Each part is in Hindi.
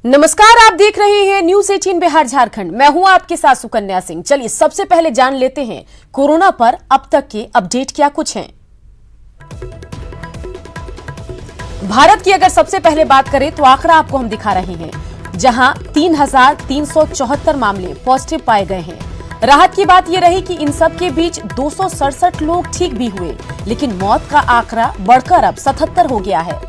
नमस्कार, आप देख रहे हैं न्यूज 18 बिहार झारखंड। मैं हूं आपके साथ सुकन्या सिंह। चलिए सबसे पहले जान लेते हैं कोरोना पर अब तक के अपडेट क्या कुछ हैं। भारत की अगर सबसे पहले बात करें तो आंकड़ा आपको हम दिखा रहे हैं, जहां 3,374 मामले पॉजिटिव पाए गए हैं। राहत की बात यह रही कि इन सब के बीच 267 लोग ठीक भी हुए, लेकिन मौत का आंकड़ा बढ़कर अब 77 हो गया है।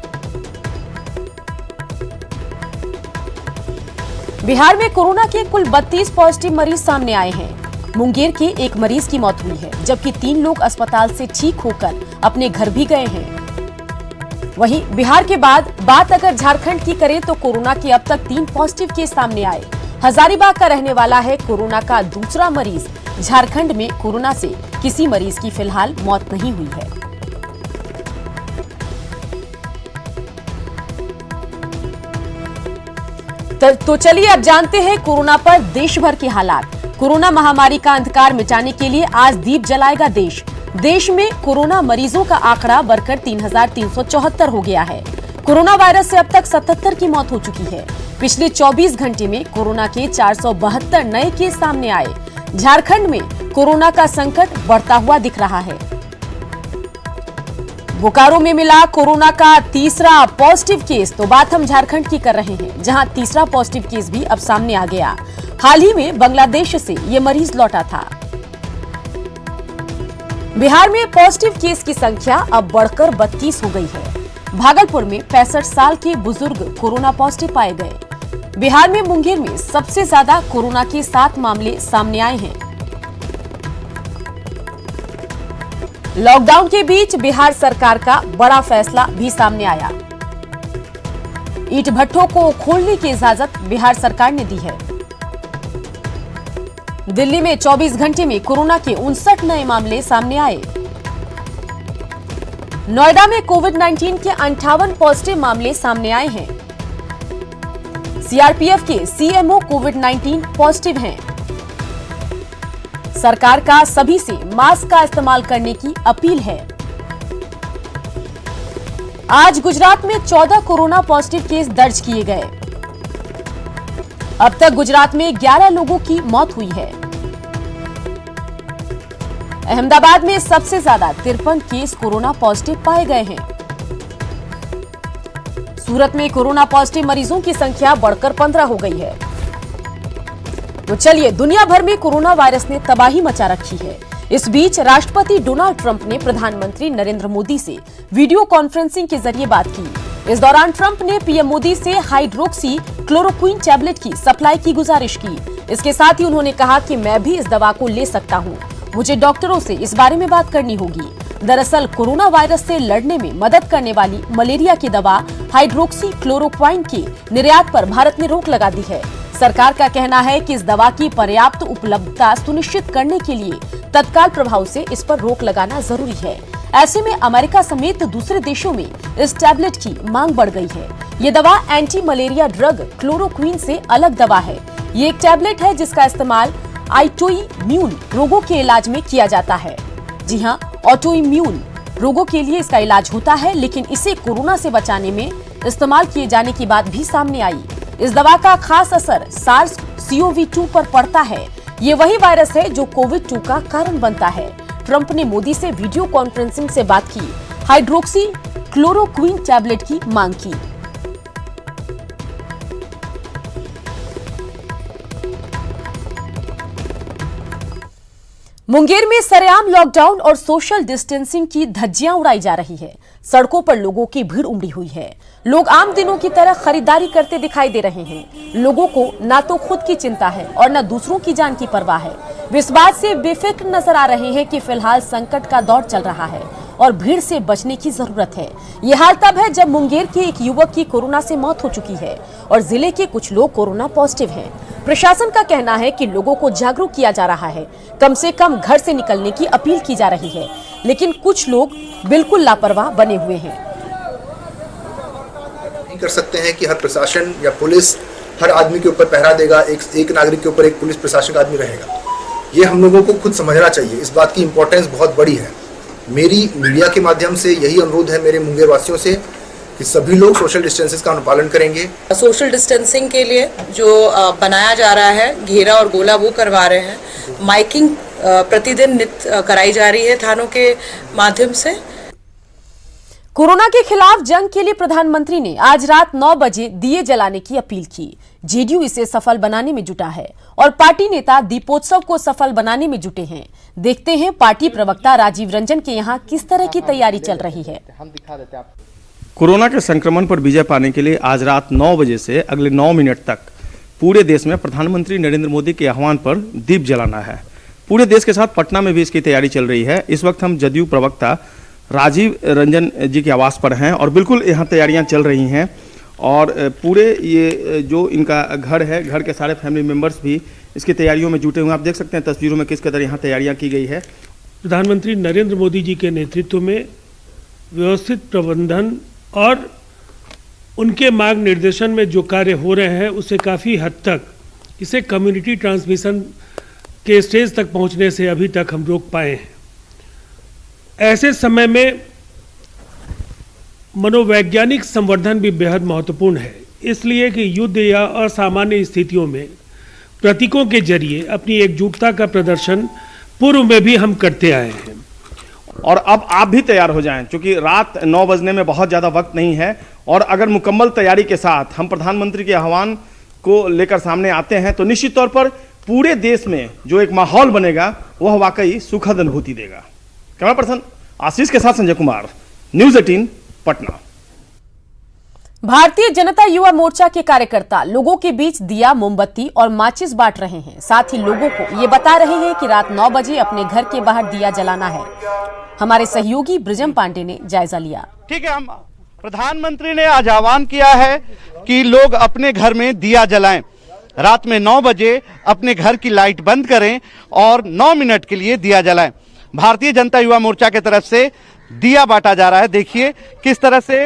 बिहार में कोरोना के कुल 32 पॉजिटिव मरीज सामने आए हैं। मुंगेर के एक मरीज की मौत हुई है, जबकि 3 लोग अस्पताल से ठीक होकर अपने घर भी गए हैं। वहीं बिहार के बाद बात अगर झारखंड की करें तो कोरोना के अब तक 3 पॉजिटिव केस सामने आए। हजारीबाग का रहने वाला है कोरोना का दूसरा मरीज। झारखंड में कोरोना से किसी मरीज की फिलहाल मौत नहीं हुई है। तो चलिए अब जानते हैं कोरोना पर देश भर के हालात। कोरोना महामारी का अंधकार मिटाने के लिए आज दीप जलाएगा देश। देश में कोरोना मरीजों का आंकड़ा बढ़कर 3,374 हो गया है। कोरोना वायरस से अब तक 77 की मौत हो चुकी है। पिछले 24 घंटे में कोरोना के 472 नए केस सामने आए। झारखंड में कोरोना का संकट बढ़ता हुआ दिख रहा है। बोकारो में मिला कोरोना का तीसरा पॉजिटिव केस। तो बात हम झारखंड की कर रहे हैं, जहां तीसरा पॉजिटिव केस भी अब सामने आ गया। हाल ही में बांग्लादेश से ये मरीज लौटा था। बिहार में पॉजिटिव केस की संख्या अब बढ़कर 32 हो गई है। भागलपुर में 65 साल के बुजुर्ग कोरोना पॉजिटिव पाए गए। बिहार में मुंगेर में सबसे ज्यादा कोरोना के 7 मामले सामने आए हैं। लॉकडाउन के बीच बिहार सरकार का बड़ा फैसला भी सामने आया। ईंट भट्ठों को खोलने की इजाजत बिहार सरकार ने दी है। दिल्ली में 24 घंटे में कोरोना के 59 नए मामले सामने आए। नोएडा में कोविड-19 के 58 पॉजिटिव मामले सामने आए हैं। सीआरपीएफ के सीएमओ कोविड-19 पॉजिटिव हैं। सरकार का सभी से मास्क का इस्तेमाल करने की अपील है। आज गुजरात में 14 कोरोना पॉजिटिव केस दर्ज किए गए। अब तक गुजरात में 11 लोगों की मौत हुई है। अहमदाबाद में सबसे ज्यादा 53 केस कोरोना पॉजिटिव पाए गए हैं। सूरत में कोरोना पॉजिटिव मरीजों की संख्या बढ़कर 15 हो गई है। तो चलिए, दुनिया भर में कोरोना वायरस ने तबाही मचा रखी है। इस बीच राष्ट्रपति डोनाल्ड ट्रंप ने प्रधानमंत्री नरेंद्र मोदी से वीडियो कॉन्फ्रेंसिंग के जरिए बात की। इस दौरान ट्रंप ने पीएम मोदी से हाइड्रोक्सी क्लोरोक्विन टैबलेट की सप्लाई की गुजारिश की। इसके साथ ही उन्होंने कहा कि मैं भी इस दवा को ले सकता हूं। मुझे डॉक्टरों से इस बारे में बात करनी होगी। दरअसल कोरोना वायरस से लड़ने में मदद करने वाली मलेरिया की दवा हाइड्रोक्सी क्लोरोक्विन के निर्यात पर भारत ने रोक लगा दी है। सरकार का कहना है कि इस दवा की पर्याप्त उपलब्धता सुनिश्चित करने के लिए तत्काल प्रभाव से इस पर रोक लगाना जरूरी है। ऐसे में अमेरिका समेत दूसरे देशों में इस टैबलेट की मांग बढ़ गई है। ये दवा एंटी मलेरिया ड्रग क्लोरोक्विन से अलग दवा है। ये एक टैबलेट है जिसका इस्तेमाल ऑटोइम्यून रोगों के इलाज में किया जाता है। जी हाँ, ऑटोइम्यून रोगों के लिए इसका इलाज होता है, लेकिन इसे कोरोना से बचाने में इस्तेमाल किए जाने की बात भी सामने आई। इस दवा का खास असर SARS-CoV-2 पर पड़ता है। ये वही वायरस है जो कोविड-2 का कारण बनता है। ट्रंप ने मोदी से वीडियो कॉन्फ्रेंसिंग से बात की, हाइड्रोक्सी क्लोरोक्विन टैबलेट की मांग की। मुंगेर में सरेआम लॉकडाउन और सोशल डिस्टेंसिंग की धज्जियां उड़ाई जा रही है। सड़कों पर लोगों की भीड़ उमड़ी हुई है। लोग आम दिनों की तरह खरीदारी करते दिखाई दे रहे हैं। लोगों को ना तो खुद की चिंता है और न दूसरों की जान की परवाह है। वे इस बात से बेफिक्र नजर आ रहे हैं कि फिलहाल संकट का दौर चल रहा है और भीड़ से बचने की जरूरत है। ये हाल तब है जब मुंगेर के एक युवक की कोरोना से मौत हो चुकी है और जिले के कुछ लोग कोरोना पॉजिटिव हैं। प्रशासन का कहना है कि लोगों को जागरूक किया जा रहा है, कम से कम घर से निकलने की अपील की जा रही है, लेकिन कुछ लोग बिल्कुल लापरवाह बने हुए हैं। नहीं कर सकते हैं कि हर प्रशासन या पुलिस हर आदमी के ऊपर पहरा देगा, एक नागरिक के ऊपर एक पुलिस प्रशासन का आदमी रहेगा। ये हम लोगों को खुद समझना चाहिए। इस बात की इम्पोर्टेंस बहुत बड़ी है। मेरी मीडिया के माध्यम से यही अनुरोध है मेरे मुंगेर वासियों से कि सभी लोग सोशल डिस्टेंसेस का अनुपालन करेंगे। सोशल डिस्टेंसिंग के लिए जो बनाया जा रहा है घेरा और गोला वो करवा रहे हैं। माइकिंग प्रतिदिन नित्य कराई जा रही है थानों के माध्यम से। कोरोना के खिलाफ जंग के लिए प्रधानमंत्री ने आज रात 9 बजे दिए जलाने की अपील की। जेडीयू इसे सफल बनाने में जुटा है और पार्टी नेता दीपोत्सव को सफल बनाने में जुटे हैं। देखते हैं पार्टी प्रवक्ता राजीव रंजन के यहाँ किस तरह की तैयारी चल रही है। कोरोना के संक्रमण पर विजय पाने के लिए आज रात 9 बजे से अगले 9 मिनट तक पूरे देश में प्रधानमंत्री नरेंद्र मोदी के आह्वान पर दीप जलाना है। पूरे देश के साथ पटना में भी इसकी तैयारी चल रही है। इस वक्त हम जदयू प्रवक्ता राजीव रंजन जी के आवास पर हैं और बिल्कुल यहाँ तैयारियाँ चल रही हैं और पूरे ये जो इनका घर है, घर के सारे फैमिली मेंबर्स भी इसकी तैयारियों में जुटे हुए हैं। आप देख सकते हैं तस्वीरों में किस कदर यहाँ तैयारियाँ की गई है। प्रधानमंत्री नरेंद्र मोदी जी के नेतृत्व में व्यवस्थित प्रबंधन और उनके मार्ग निर्देशन में जो कार्य हो रहे हैं उससे काफ़ी हद तक इसे कम्युनिटी ट्रांसमिशन के स्टेज तक पहुंचने से अभी तक हम रोक पाए हैं। ऐसे समय में मनोवैज्ञानिक संवर्धन भी बेहद महत्वपूर्ण है, इसलिए कि युद्ध या असामान्य स्थितियों में प्रतीकों के जरिए अपनी एकजुटता का प्रदर्शन पूर्व में भी हम करते आए हैं। और अब आप भी तैयार हो जाएं, क्योंकि रात 9 बजने में बहुत ज़्यादा वक्त नहीं है और अगर मुकम्मल तैयारी के साथ हम प्रधानमंत्री के आह्वान को लेकर सामने आते हैं तो निश्चित तौर पर पूरे देश में जो एक माहौल बनेगा वह वाकई सुखद अनुभूति देगा। कैमरा पर्सन आशीष के साथ संजय कुमार, न्यूज़ 18 पटना। भारतीय जनता युवा मोर्चा के कार्यकर्ता लोगों के बीच दिया, मोमबत्ती और माचिस बांट रहे हैं। साथ ही लोगों को ये बता रहे हैं कि रात 9 बजे अपने घर के बाहर दिया जलाना है। हमारे सहयोगी ब्रिजम पांडे ने जायजा लिया। ठीक है, हम प्रधानमंत्री ने आज आह्वान किया है कि लोग अपने घर में दिया जलाएं। रात में 9 बजे अपने घर की लाइट बंद करें और 9 मिनट के लिए दिया जलाएं। भारतीय जनता युवा मोर्चा की तरफ से दिया बांटा जा रहा है। देखिए किस तरह से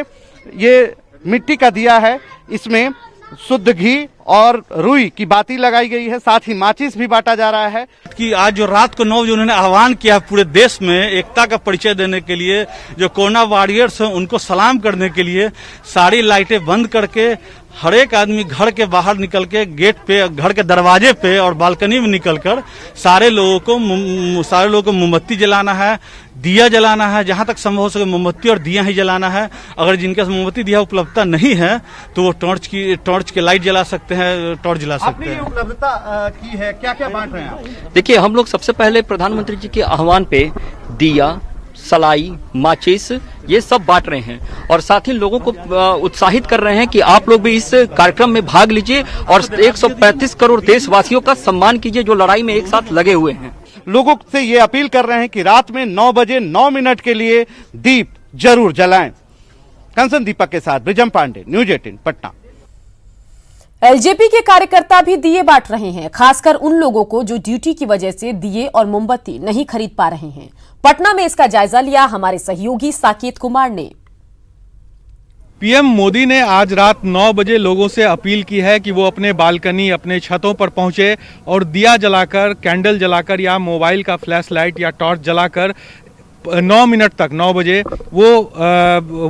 ये मिट्टी का दिया है, इसमें शुद्ध घी और रुई की बाती लगाई गई है, साथ ही माचिस भी बांटा जा रहा है। कि आज जो रात को 9 बजे उन्होंने आह्वान किया पूरे देश में एकता का परिचय देने के लिए, जो कोरोना वॉरियर्स हैं उनको सलाम करने के लिए सारी लाइटें बंद करके हर एक आदमी घर के बाहर निकल के गेट पे, घर के दरवाजे पे और बालकनी में निकलकर सारे लोगों को मोमबत्ती जलाना है, दिया जलाना है। जहां तक संभव हो सके मोमबत्ती और दिया ही जलाना है। अगर जिनके पास मोमबत्ती दिया उपलब्धता नहीं है तो वो टॉर्च की लाइट जला सकते हैं, टॉर्च जला सकते हैं। उपलब्धता की है, क्या क्या बांट रहे हैं आप? देखिए, हम लोग सबसे पहले प्रधानमंत्री जी के आह्वान पे दिया, सलाई, माचिस ये सब बांट रहे हैं और साथ ही लोगों को उत्साहित कर रहे हैं कि आप लोग भी इस कार्यक्रम में भाग लीजिए और 135 करोड़ देशवासियों का सम्मान कीजिए जो लड़ाई में एक साथ लगे हुए हैं। लोगों से ये अपील कर रहे हैं कि रात में 9 बजे 9 मिनट के लिए दीप जरूर जलाएं। कंचन दीपक के साथ ब्रिजम पांडे, न्यूज़ 18 पटना। एलजेपी के कार्यकर्ता भी दिए बांट रहे हैं, खासकर उन लोगों को जो ड्यूटी की वजह से दिए और मोमबत्ती नहीं खरीद पा रहे हैं। पटना में इसका जायजा लिया हमारे सहयोगी साकेत कुमार ने। पीएम मोदी ने आज रात 9 बजे लोगों से अपील की है कि वो अपने बालकनी, अपने छतों पर पहुंचे और दिया जलाकर, कैंडल जलाकर या मोबाइल का फ्लैश लाइट या टॉर्च जलाकर 9 मिनट तक 9 बजे वो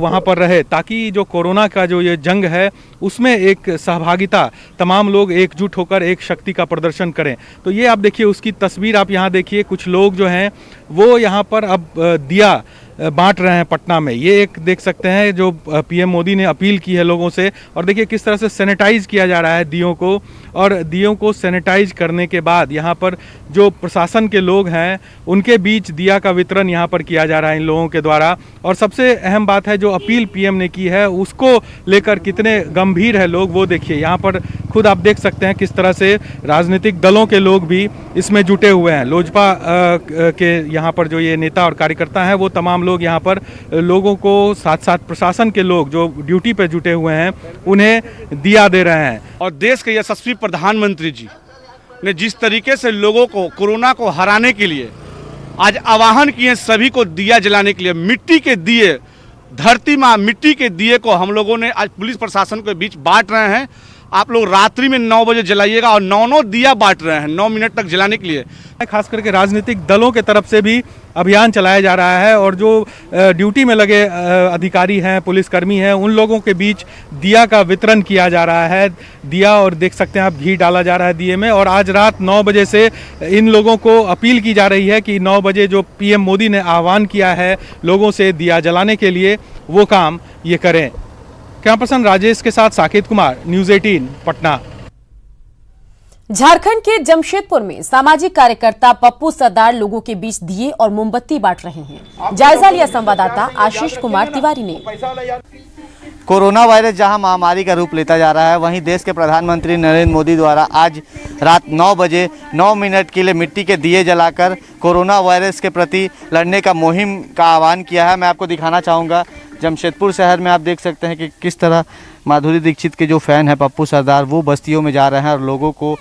वहाँ पर रहे, ताकि जो कोरोना का जो ये जंग है उसमें एक सहभागिता, तमाम लोग एकजुट होकर एक शक्ति का प्रदर्शन करें। तो ये आप देखिए, उसकी तस्वीर आप यहाँ देखिए, कुछ लोग जो हैं वो यहाँ पर अब दिया बांट रहे हैं पटना में। ये एक देख सकते हैं जो पीएम मोदी ने अपील की है लोगों से, और देखिए किस तरह से सैनिटाइज किया जा रहा है दियों को, और दियों को सैनिटाइज करने के बाद यहाँ पर जो प्रशासन के लोग हैं उनके बीच दिया का वितरण यहाँ पर किया जा रहा है इन लोगों के द्वारा। और सबसे अहम बात है जो अपील पीएम ने की है उसको लेकर कितने गंभीर है लोग, वो देखिए। यहाँ पर खुद आप देख सकते हैं किस तरह से राजनीतिक दलों के लोग भी इसमें जुटे हुए हैं। लोजपा के यहाँ पर जो ये नेता और कार्यकर्ता हैं वो तमाम लोग यहाँ पर लोगों को, साथ साथ प्रशासन के लोग जो ड्यूटी पे जुटे हुए हैं उन्हें दिया दे रहे हैं। और देश के यशस्वी प्रधानमंत्री जी ने जिस तरीके से लोगों को कोरोना को हराने के लिए आज आह्वान किए सभी को दिया जलाने के लिए, मिट्टी के दिए, धरती माँ मिट्टी के दिए को हम लोगों ने आज पुलिस प्रशासन के बीच बांट रहे हैं। आप लोग रात्रि में 9 बजे जलाइएगा और 9 दिया बांट रहे हैं 9 मिनट तक जलाने के लिए। खास करके राजनीतिक दलों के तरफ से भी अभियान चलाया जा रहा है और जो ड्यूटी में लगे अधिकारी हैं, पुलिसकर्मी हैं, उन लोगों के बीच दिया का वितरण किया जा रहा है। दिया और देख सकते हैं आप घी डाला जा रहा है दिए में। और आज रात 9 बजे से इन लोगों को अपील की जा रही है कि 9 बजे जो पीएम मोदी ने आह्वान किया है लोगों से दिया जलाने के लिए, वो काम ये करें। कैमरा पर्सन राजेश के साथ साकेत कुमार, न्यूज़ 18 पटना। झारखंड के जमशेदपुर में सामाजिक कार्यकर्ता पप्पू सरदार लोगों के बीच दिए और मोमबत्ती बांट रहे हैं। जायजा लिया संवाददाता आशीष कुमार तिवारी ने। कोरोना वायरस जहां महामारी का रूप लेता जा रहा है, वहीं देश के प्रधानमंत्री नरेंद्र मोदी द्वारा आज रात 9 बजे 9 मिनट के लिए मिट्टी के दिए जलाकर कोरोना वायरस के प्रति लड़ने का मुहिम का आह्वान किया है। मैं आपको दिखाना चाहूँगा जमशेदपुर शहर में आप देख सकते हैं कि किस तरह माधुरी दीक्षित के जो फैन हैं पप्पू सरदार, वो बस्तियों में जा रहे हैं और लोगों को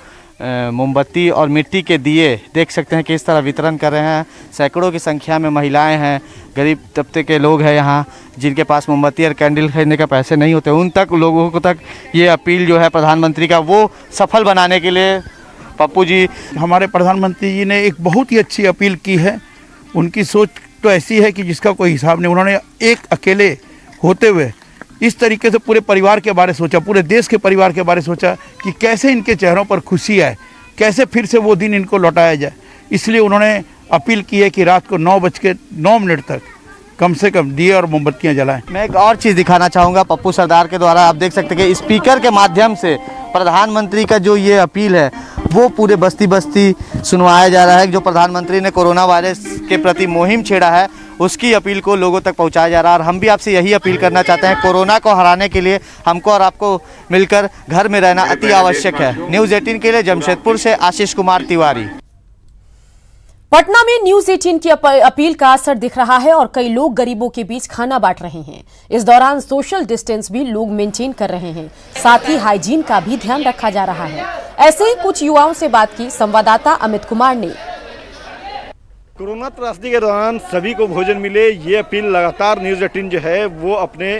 मोमबत्ती और मिट्टी के दिए देख सकते हैं किस तरह वितरण कर रहे हैं। सैकड़ों की संख्या में महिलाएं हैं, गरीब तबके के लोग हैं यहाँ, जिनके पास मोमबत्ती और कैंडल खरीदने का पैसे नहीं होते, उन तक लोगों को तक ये अपील जो है प्रधानमंत्री का वो सफल बनाने के लिए पप्पू जी, हमारे प्रधानमंत्री जी ने एक बहुत ही अच्छी अपील की है। उनकी सोच तो ऐसी है कि जिसका कोई हिसाब नहीं। उन्होंने एक अकेले होते हुए इस तरीके से पूरे परिवार के बारे सोचा, पूरे देश के परिवार के बारे सोचा कि कैसे इनके चेहरों पर खुशी आए, कैसे फिर से वो दिन इनको लौटाया जाए। इसलिए उन्होंने अपील की है कि रात को 9:09 तक कम से कम दिए और मोमबत्तियां जलाएं। मैं एक और चीज़ दिखाना चाहूँगा पप्पू सरदार के द्वारा। आप देख सकते हैं कि स्पीकर के माध्यम से प्रधानमंत्री का जो ये अपील है वो पूरे बस्ती बस्ती सुनवाया जा रहा है। जो प्रधानमंत्री ने कोरोना वायरस के प्रति मुहिम छेड़ा है उसकी अपील को लोगों तक पहुंचाया जा रहा है। और हम भी आपसे यही अपील करना चाहते हैं, कोरोना को हराने के लिए हमको और आपको मिलकर घर में रहना अति आवश्यक है। न्यूज़ 18 के लिए जमशेदपुर से आशीष कुमार तिवारी। पटना में न्यूज़ 18 की अपील का असर दिख रहा है और कई लोग गरीबों के बीच खाना बांट रहे हैं। इस दौरान सोशल डिस्टेंस भी लोग मेंटेन कर रहे हैं, साथ ही हाइजीन का भी ध्यान रखा जा रहा है। ऐसे ही कुछ युवाओं से बात की संवाददाता अमित कुमार ने। कोरोना त्रासदी के दौरान सभी को भोजन मिले, ये अपील लगातार न्यूज़ 18 जो है वो अपने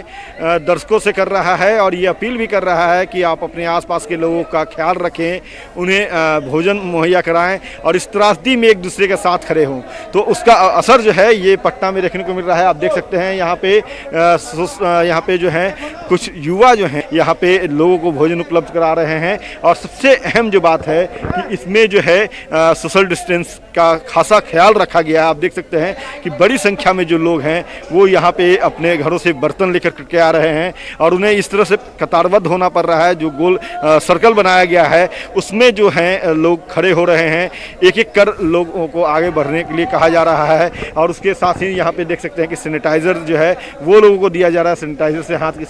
दर्शकों से कर रहा है और ये अपील भी कर रहा है कि आप अपने आसपास के लोगों का ख्याल रखें, उन्हें भोजन मुहैया कराएं और इस त्रासदी में एक दूसरे के साथ खड़े हों। तो उसका असर जो है ये पटना में देखने को मिल रहा है। आप देख सकते हैं यहाँ पे जो है कुछ युवा जो हैं यहाँ पे लोगों को भोजन उपलब्ध करा रहे हैं। और सबसे अहम जो बात है कि इसमें जो है सोशल डिस्टेंस का खासा ख्याल रखा गया है। आप देख सकते हैं कि बड़ी संख्या में जो लोग हैं वो यहाँ पे अपने घरों से बर्तन लेकर के आ रहे हैं और उन्हें इस तरह से कतारबद्ध होना पड़ रहा है। जो गोल सर्कल बनाया गया है उसमें जो है लोग खड़े हो रहे हैं, एक एक कर लोगों को आगे बढ़ने के लिए कहा जा रहा है। और उसके साथ ही यहाँ पे देख सकते हैं कि सैनिटाइजर जो है वो लोगों को दिया जा रहा है, सैनिटाइजर से हाथ की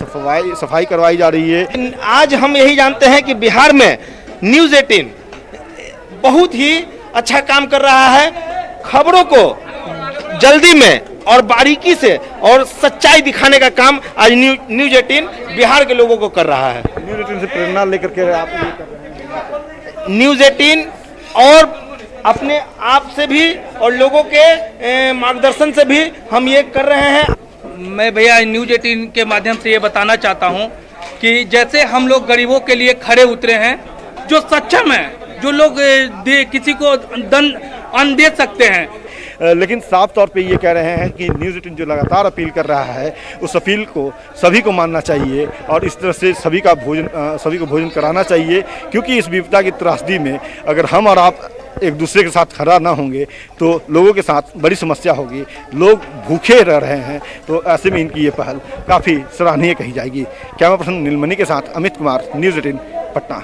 सफाई करवाई जा रही है। आज हम यही जानते हैं कि बिहार में न्यूज़ 18 बहुत ही अच्छा काम कर रहा है। खबरों को जल्दी में और बारीकी से और सच्चाई दिखाने का काम आज न्यूज़ 18 बिहार के लोगों को कर रहा है। न्यूज़ 18 से प्रेरणा लेकर के आप ये कर रहे हैं। न्यूज़ 18 और अपने आप से भी और लोगों के मार्गदर्शन से भी हम ये कर रहे हैं। मैं भैया न्यूज़ 18 के माध्यम से ये बताना चाहता हूँ कि जैसे हम लोग गरीबों के लिए खड़े उतरे हैं, जो सक्षम है, जो लोग किसी को अन्न दे सकते हैं, लेकिन साफ तौर पे ये कह रहे हैं कि न्यूज़ 18 जो लगातार अपील कर रहा है उस अपील को सभी को मानना चाहिए और इस तरह से सभी को भोजन कराना चाहिए। क्योंकि इस विपदा की त्रासदी में अगर हम और आप एक दूसरे के साथ खड़ा ना होंगे तो लोगों के साथ बड़ी समस्या होगी, लोग भूखे रह रहे हैं। तो ऐसे में इनकी ये पहल काफ़ी सराहनीय कही जाएगी। कैमरा पर्सन नीलमणि के साथ अमित कुमार, न्यूज़ 18 पटना।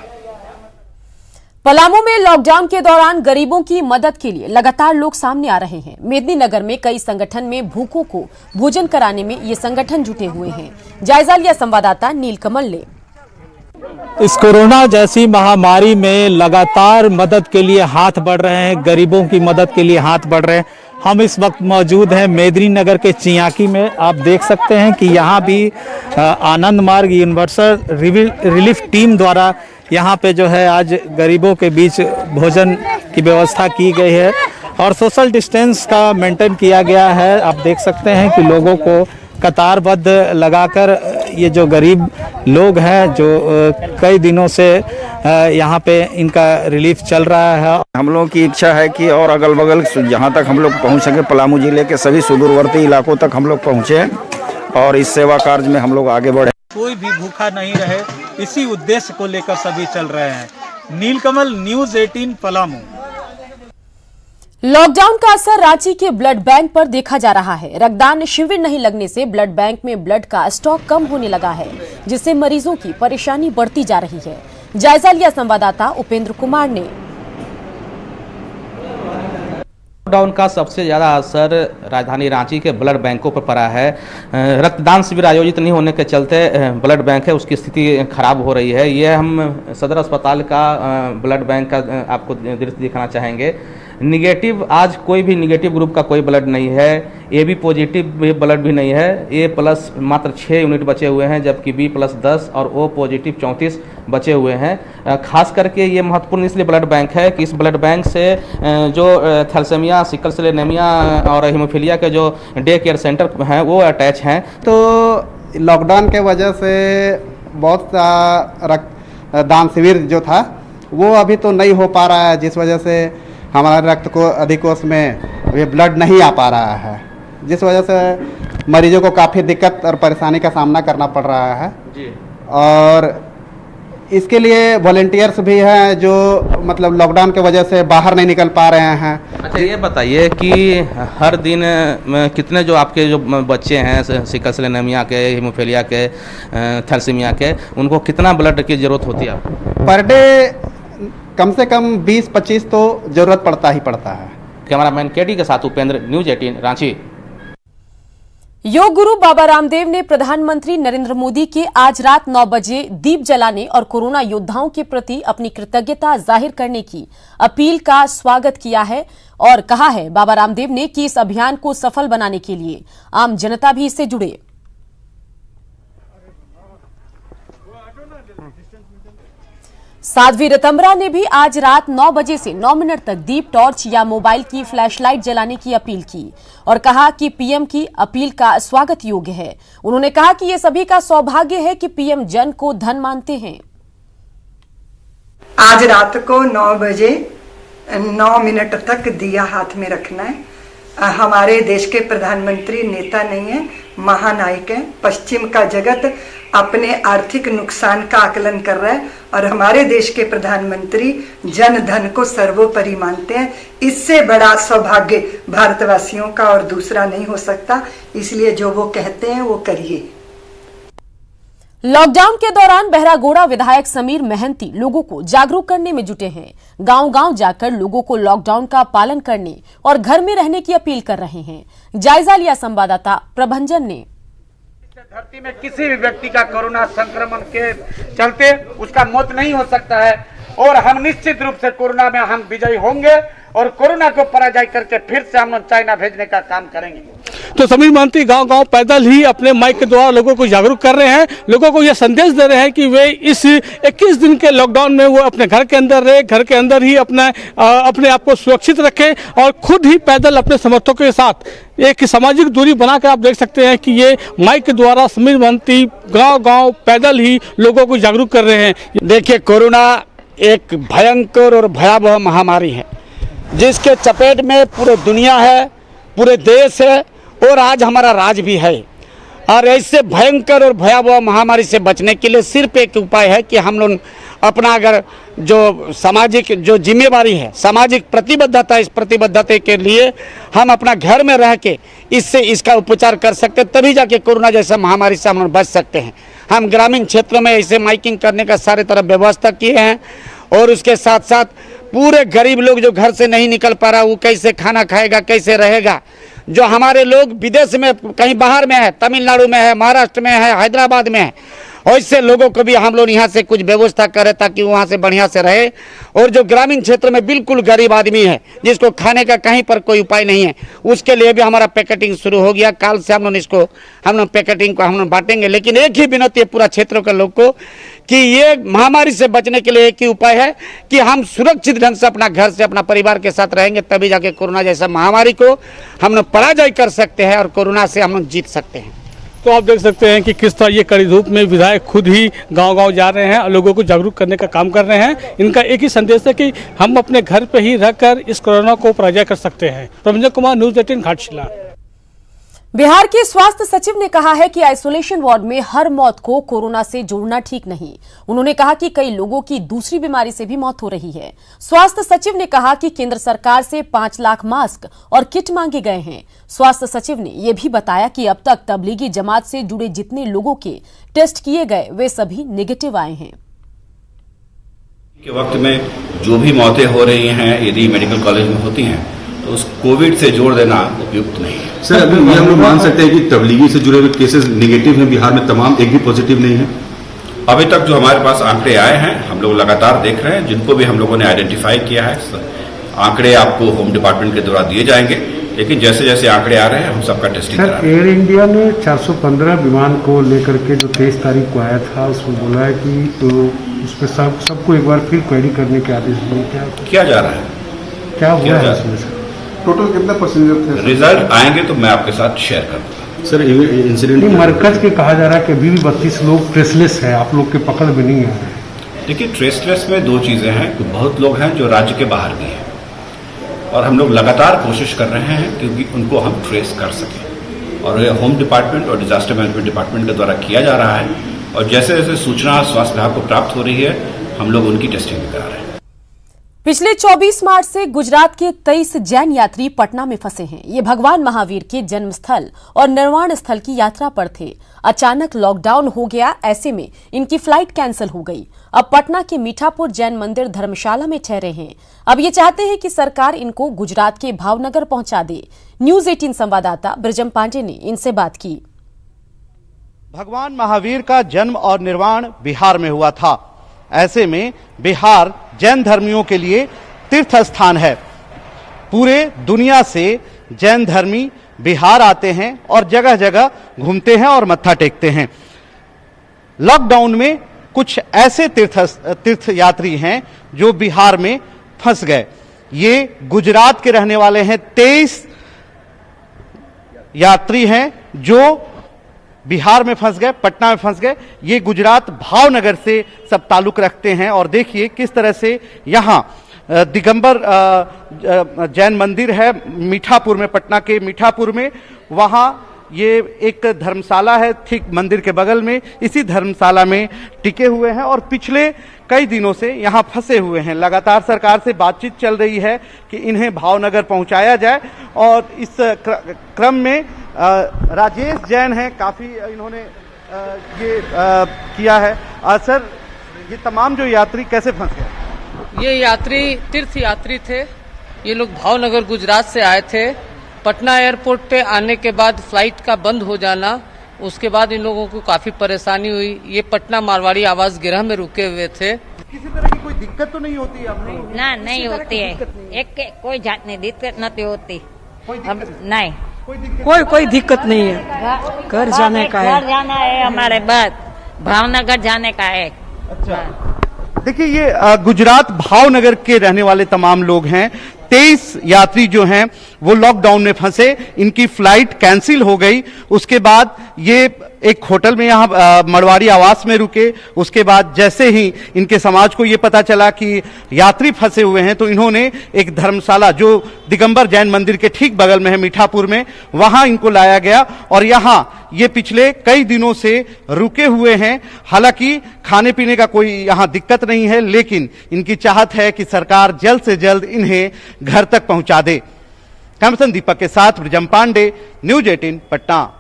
पलामू में लॉकडाउन के दौरान गरीबों की मदद के लिए लगातार लोग सामने आ रहे हैं। मेदिनीनगर में कई संगठन में भूखों को भोजन कराने में ये संगठन जुटे हुए हैं। जायजा लिया संवाददाता नीलकमल ने। इस कोरोना जैसी महामारी में लगातार मदद के लिए हाथ बढ़ रहे हैं, गरीबों की मदद के लिए हाथ बढ़ रहे हैं। हम इस वक्त मौजूद हैं मेदिनीनगर के चियाकी में। आप देख सकते हैं कि यहाँ भी आनंद मार्ग यूनिवर्सल रिलीफ टीम द्वारा यहाँ पे जो है आज गरीबों के बीच भोजन की व्यवस्था की गई है और सोशल डिस्टेंस का मेंटेन किया गया है। आप देख सकते हैं कि लोगों को कतारबद्ध लगाकर ये जो गरीब लोग हैं जो कई दिनों से यहाँ पे इनका रिलीफ चल रहा है। हम लोगों की इच्छा है कि और अगल बगल जहाँ तक हम लोग पहुँच सके, पलामू जिले के सभी सुदूरवर्ती इलाकों तक हम लोग पहुँचे और इस सेवा कार्य में हम लोग आगे बढ़े। कोई भी भूखा नहीं रहे, इसी उद्देश्य को लेकर सभी चल रहे हैं। नीलकमल, न्यूज़ 18 पलामू। लॉकडाउन का असर रांची के ब्लड बैंक पर देखा जा रहा है। रक्तदान शिविर नहीं लगने से ब्लड बैंक में ब्लड का स्टॉक कम होने लगा है, जिससे मरीजों की परेशानी बढ़ती जा रही है। जायजा लिया संवाददाता उपेंद्र कुमार ने। लॉकडाउन का सबसे ज़्यादा असर राजधानी रांची के ब्लड बैंकों पर पड़ा है। रक्तदान शिविर आयोजित नहीं होने के चलते ब्लड बैंक है उसकी स्थिति खराब हो रही है। ये हम सदर अस्पताल का ब्लड बैंक का आपको दृश्य दिखाना चाहेंगे। निगेटिव, आज कोई भी निगेटिव ग्रुप का कोई ब्लड नहीं है। AB पॉजिटिव ब्लड भी नहीं है। A+ मात्र 6 यूनिट बचे हुए हैं, जबकि B+ 10 और O पॉजिटिव 34 बचे हुए हैं। खास करके ये महत्वपूर्ण इसलिए ब्लड बैंक है कि इस ब्लड बैंक से जो थैलेसीमिया, सिकल सेल एनीमिया और हीमोफीलिया के जो डे केयर सेंटर हैं वो अटैच हैं। तो लॉकडाउन के वजह से बहुत सा रक्तदान शिविर जो था वो अभी तो नहीं हो पा रहा है, जिस वजह से हमारे रक्त को अधिकोष में ये ब्लड नहीं आ पा रहा है, जिस वजह से मरीजों को काफ़ी दिक्कत और परेशानी का सामना करना पड़ रहा है जी। और इसके लिए वॉलंटियर्स भी हैं जो मतलब लॉकडाउन के वजह से बाहर नहीं निकल पा रहे हैं। अच्छा, ये बताइए कि हर दिन कितने जो आपके जो बच्चे हैं सिकल सेल एनीमिया के, हीमोफीलिया के, थैलेसीमिया के, उनको कितना ब्लड की ज़रूरत होती है? पर डे कम से कम 20-25 तो ज़रूरत पड़ता ही पड़ता है। कैमरामैन केडी के साथ उपेंद्र, न्यूज़ 18 रांची। योग गुरु बाबा रामदेव ने प्रधानमंत्री नरेंद्र मोदी के आज रात 9 बजे दीप जलाने और कोरोना योद्धाओं के प्रति अपनी कृतज्ञता जाहिर करने की अपील का स्वागत किया है और कहा है बाबा रामदेव ने कि इस अभियान को सफल बनाने के लिए आम जनता भी इससे जुड़े। साध्वी ऋतंबरा ने भी आज रात 9 बजे से 9 मिनट तक दीप, टॉर्च या मोबाइल की फ्लैशलाइट जलाने की अपील की और कहा कि पीएम की अपील का स्वागत योग्य है। उन्होंने कहा कि यह सभी का सौभाग्य है कि पीएम जन को धन मानते हैं। आज रात को 9 बजे 9 मिनट तक दिया हाथ में रखना है। हमारे देश के प्रधानमंत्री नेता नहीं है, महानायक है। पश्चिम का जगत अपने आर्थिक नुकसान का आकलन कर रहा है और हमारे देश के प्रधानमंत्री जन धन को सर्वोपरि मानते हैं। इससे बड़ा सौभाग्य भारतवासियों का और दूसरा नहीं हो सकता, इसलिए जो वो कहते हैं वो करिए। लॉकडाउन के दौरान बहरागोड़ा विधायक समीर महंती लोगों को जागरूक करने में जुटे हैं। गांव-गांव जाकर लोगों को लॉकडाउन का पालन करने और घर में रहने की अपील कर रहे हैं। जायजा लिया संवाददाता प्रभंजन ने। धरती में किसी भी व्यक्ति का कोरोना संक्रमण के चलते उसका मौत नहीं हो सकता है और हम निश्चित रूप से कोरोना में हम विजयी होंगे और कोरोना को पराजय करके फिर से हम चाइना भेजने का काम करेंगे। तो समीर महंती गांव-गांव पैदल ही अपने माइक के द्वारा लोगों को जागरूक कर रहे हैं, लोगों को यह संदेश दे रहे हैं कि वे इस 21 दिन के लॉकडाउन में वो अपने घर के अंदर रहे, घर के अंदर ही अपने आप को सुरक्षित रखें और खुद ही पैदल अपने समर्थकों के साथ एक सामाजिक दूरी बनाकर आप देख सकते हैं कि ये माइक के द्वारा समीर महंती गांव-गांव पैदल ही लोगों को जागरूक कर रहे हैं। देखिए, कोरोना एक भयंकर और भयावह महामारी है जिसके चपेट में पूरे दुनिया है, पूरे देश है और आज हमारा राज्य भी है। और ऐसे भयंकर और भयावह महामारी से बचने के लिए सिर्फ एक उपाय है कि हम लोग अपना अगर जो सामाजिक जो जिम्मेवारी है, सामाजिक प्रतिबद्धता, इस प्रतिबद्धता के लिए हम अपना घर में रह के इससे इसका उपचार कर सकते हैं, तभी जाके कोरोना जैसा महामारी से हम लोग बच सकते हैं। हम ग्रामीण क्षेत्रों में ऐसे माइकिंग करने का सारे तरफ व्यवस्था किए हैं और उसके साथ साथ पूरे गरीब लोग जो घर से नहीं निकल पा रहा वो कैसे खाना खाएगा, कैसे रहेगा। जो हमारे लोग विदेश में कहीं बाहर में है, तमिलनाडु में है, महाराष्ट्र में है, हैदराबाद में है, ऐसे लोगों को भी हम लोग यहाँ से कुछ व्यवस्था करें ताकि वहाँ से बढ़िया से रहे। और जो ग्रामीण क्षेत्र में बिल्कुल गरीब आदमी है जिसको खाने का कहीं पर कोई उपाय नहीं है, उसके लिए भी हमारा पैकेटिंग शुरू हो गया। कल से हम लोग पैकेटिंग को हम लोग बांटेंगे। लेकिन एक ही विनती है पूरा क्षेत्रों के लोग को कि ये महामारी से बचने के लिए एक ही उपाय है कि हम सुरक्षित ढंग से अपना घर से अपना परिवार के साथ रहेंगे, तभी जाके कोरोना जैसा महामारी को हम लोग पराजय कर सकते हैं और कोरोना से हम लोग जीत सकते हैं। तो आप देख सकते हैं कि किस तरह ये कड़ी धूप में विधायक खुद ही गांव-गांव जा रहे हैं और लोगों को जागरूक करने का काम कर रहे हैं। इनका एक ही संदेश है कि हम अपने घर पे ही रहकर इस कोरोना को पराजय कर सकते हैं। प्रमंजन कुमार, न्यूज़ 18 घाटशिला। बिहार के स्वास्थ्य सचिव ने कहा है कि आइसोलेशन वार्ड में हर मौत को कोरोना से जोड़ना ठीक नहीं। उन्होंने कहा कि कई लोगों की दूसरी बीमारी से भी मौत हो रही है। स्वास्थ्य सचिव ने कहा कि केंद्र सरकार से 5 लाख मास्क और किट मांगे गए हैं। स्वास्थ्य सचिव ने यह भी बताया कि अब तक तबलीगी जमात से जुड़े जितने लोगों के टेस्ट किए गए वे सभी नेगेटिव आए हैं। के वक्त में जो भी मौतें हो रही हैं यदि मेडिकल कॉलेज में होती हैं तो उस कोविड से जोड़ देना उपयुक्त नहीं है। सर, अभी ये हम लोग मान सकते हैं कि तबलीगी से जुड़े हुए केसेस नेगेटिव हैं बिहार में, तमाम एक भी पॉजिटिव नहीं है। अभी तक जो हमारे पास आंकड़े आए हैं हम लोग लगातार देख रहे हैं, जिनको भी हम लोगों ने आइडेंटिफाई किया है आंकड़े आपको होम डिपार्टमेंट के द्वारा दिए जाएंगे, लेकिन जैसे जैसे आंकड़े आ रहे हैं हम सबका टेस्टिंग करा रहे हैं। एयर इंडिया ने 415 विमान को लेकर के जो 23 तारीख को आया था उसमें बोला है कि तो उसमें सबको एक बार फिर क्वेरी करने के आदेश दिए। किया जा रहा है, क्या हुआ है इसमें सर? टोटल कितने पैसेंजर थे? रिजल्ट आएंगे तो मैं आपके साथ शेयर करूंगा। सर, इंसिडेंट मरकज के कहा जा रहा है कि अभी भी 32 लोग ट्रेसलेस है, आप लोग के पकड़ में नहीं है। देखिए, ट्रेसलेस में 2 चीजें हैं कि बहुत लोग हैं जो राज्य के बाहर भी हैं और हम लोग लगातार कोशिश कर रहे हैं क्योंकि उनको हम ट्रेस कर सकें और ये होम डिपार्टमेंट और डिजास्टर मैनेजमेंट डिपार्टमेंट के द्वारा किया जा रहा है और जैसे जैसे सूचना स्वास्थ्य विभाग को प्राप्त हो रही है हम लोग उनकी टेस्टिंग भी करा रहे हैं। पिछले 24 मार्च से गुजरात के 23 जैन यात्री पटना में फंसे हैं। ये भगवान महावीर के जन्म स्थल और निर्वाण स्थल की यात्रा पर थे। अचानक लॉकडाउन हो गया, ऐसे में इनकी फ्लाइट कैंसिल हो गई। अब पटना के मीठापुर जैन मंदिर धर्मशाला में ठहरे हैं। अब ये चाहते हैं कि सरकार इनको गुजरात के भावनगर पहुंचा दे। न्यूज़ 18 संवाददाता ब्रजम पांडे ने इनसे बात की। भगवान महावीर का जन्म और निर्वाण बिहार में हुआ था। ऐसे में बिहार जैन धर्मियों के लिए तीर्थ स्थान है। पूरे दुनिया से जैन धर्मी बिहार आते हैं और जगह जगह घूमते हैं और मत्था टेकते हैं। लॉकडाउन में कुछ ऐसे तीर्थ यात्री हैं जो बिहार में फंस गए। ये गुजरात के रहने वाले हैं। 23 यात्री हैं जो बिहार में फंस गए, पटना में फंस गए। ये गुजरात भावनगर से सब ताल्लुक रखते हैं और देखिए किस तरह से यहाँ दिगंबर जैन मंदिर है मीठापुर में, पटना के मीठापुर में। वहाँ ये एक धर्मशाला है ठीक मंदिर के बगल में। इसी धर्मशाला में टिके हुए हैं और पिछले कई दिनों से यहाँ फंसे हुए हैं। लगातार सरकार से बातचीत चल रही है कि इन्हें भावनगर पहुँचाया जाए और इस क्रम में राजेश जैन हैं, काफी इन्होंने ये किया है। सर, ये तमाम जो यात्री कैसे फंस गए? ये यात्री तीर्थ यात्री थे। ये लोग भावनगर गुजरात से आए थे। पटना एयरपोर्ट पे आने के बाद फ्लाइट का बंद हो जाना, उसके बाद इन लोगों को काफी परेशानी हुई। ये पटना मारवाड़ी आवास गृह में रुके हुए थे। किसी तरह की कोई दिक्कत तो नहीं होती है? ना, नहीं होती है। एक कोई जात नहीं दिक्कत नहीं होती। नहीं, कोई दिक्कत नहीं है। घर जाने का है, घर जाना है हमारे बाद, भावनगर जाने का है। अच्छा, देखिए ये गुजरात भावनगर के रहने वाले तमाम लोग हैं। 23 यात्री जो हैं वो लॉकडाउन में फंसे, इनकी फ्लाइट कैंसिल हो गई। उसके बाद ये एक होटल में यहाँ मरवाड़ी आवास में रुके। उसके बाद जैसे ही इनके समाज को ये पता चला कि यात्री फंसे हुए हैं तो इन्होंने एक धर्मशाला जो दिगंबर जैन मंदिर के ठीक बगल में है मीठापुर में, वहां इनको लाया गया और यहाँ ये पिछले कई दिनों से रुके हुए हैं। हालांकि खाने पीने का कोई यहाँ दिक्कत नहीं है, लेकिन इनकी चाहत है कि सरकार जल्द से जल्द इन्हें घर तक पहुंचा दे। कैमरसन दीपक के साथ ब्रजम पांडे, न्यूज़ 18 पटना।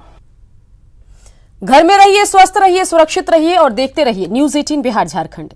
घर में रहिए, स्वस्थ रहिए, सुरक्षित रहिए और देखते रहिए न्यूज़ 18 बिहार झारखंड।